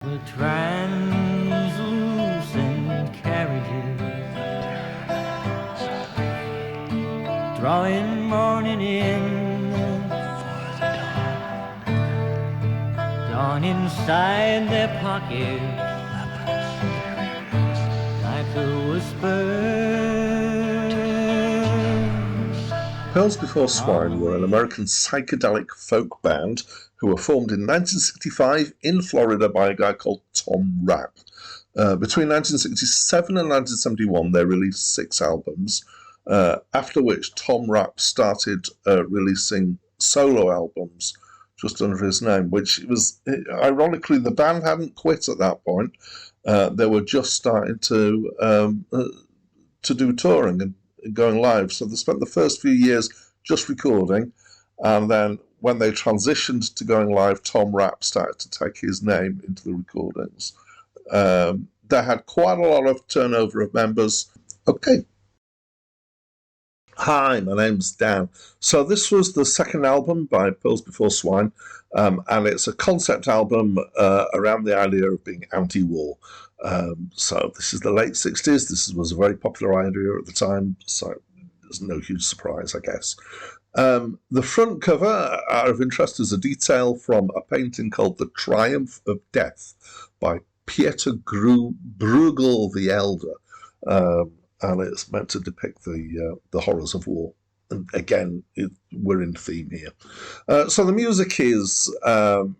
The translucent carriages drawing morning in, dawn inside their pockets like a whisper. Pearls Before Swine were an American psychedelic folk band who were formed in 1965 in Florida by a guy called Tom Rapp. Between 1967 and 1971, they released 6 albums, after which Tom Rapp started releasing solo albums just under his name, which was, ironically, the band hadn't quit at that point. They were just starting to do touring and going live. So they spent the first few years just recording, and then when they transitioned to going live, Tom Rapp started to take his name into the recordings. They had quite a lot of turnover of members. Okay. Hi, my name's Dan. So this was the second album by Pearls Before Swine, and it's a concept album around the idea of being anti-war. So this is the late 60s. This was a very popular idea at the time, so there's no huge surprise, I guess. The front cover, out of interest, is a detail from a painting called The Triumph of Death by Pieter Bruegel the Elder. And it's meant to depict the horrors of war. And again, we're in theme here. So the music is kind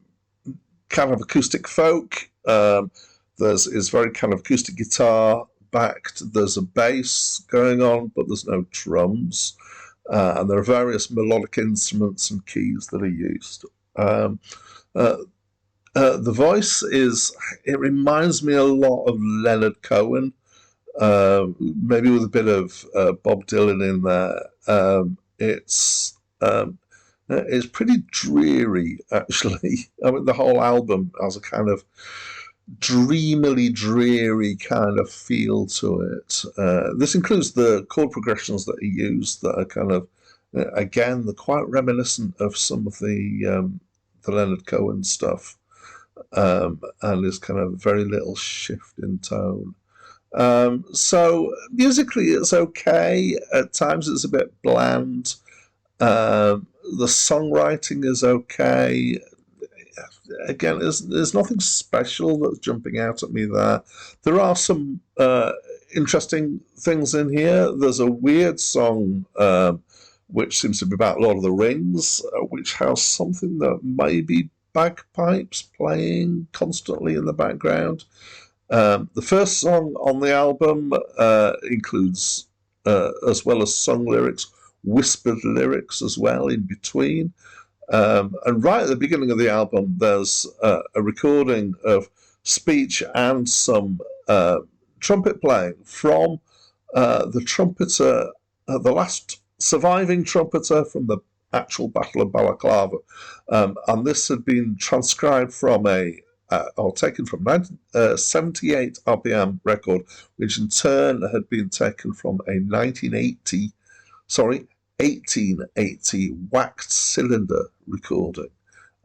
of acoustic folk. Is very kind of acoustic guitar backed. There's a bass going on, but there's no drums. And there are various melodic instruments and keys that are used. The voice it reminds me a lot of Leonard Cohen. Maybe with a bit of Bob Dylan in there. It's pretty dreary, actually. I mean, the whole album has a kind of dreamily dreary kind of feel to it. This includes the chord progressions that are used that are kind of, again, they're quite reminiscent of some of the Leonard Cohen stuff, and there's kind of very little shift in tone. So musically it's okay. At times it's a bit bland. The songwriting is okay. Again, there's nothing special that's jumping out at me there. There are some interesting things in here. There's a weird song which seems to be about Lord of the Rings, which has something that may be bagpipes playing constantly in the background. The first song on the album includes, as well as sung lyrics, whispered lyrics as well in between. And right at the beginning of the album, there's a recording of speech and some trumpet playing from the trumpeter, the last surviving trumpeter from the actual Battle of Balaklava. And this had been transcribed from or taken from 78 RPM record, which in turn had been taken from a 1880 waxed cylinder recording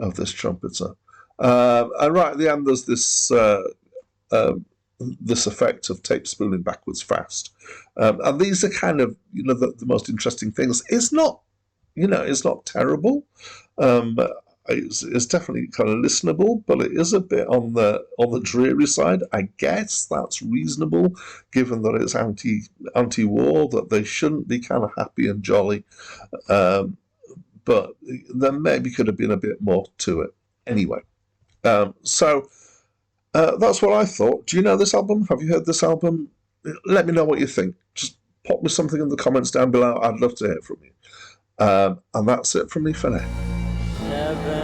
of this trumpeter. And right at the end, there's this effect of tape spooling backwards fast. And these are kind of, the most interesting things. It's not terrible. It's definitely kind of listenable, but it is a bit on the dreary side. I guess that's reasonable, given that it's anti-war, that they shouldn't be kind of happy and jolly. But there maybe could have been a bit more to it. Anyway, so that's what I thought. Do you know this album? Have you heard this album? Let me know what you think. Just pop me something in the comments down below. I'd love to hear from you. And that's it from me for now. Seven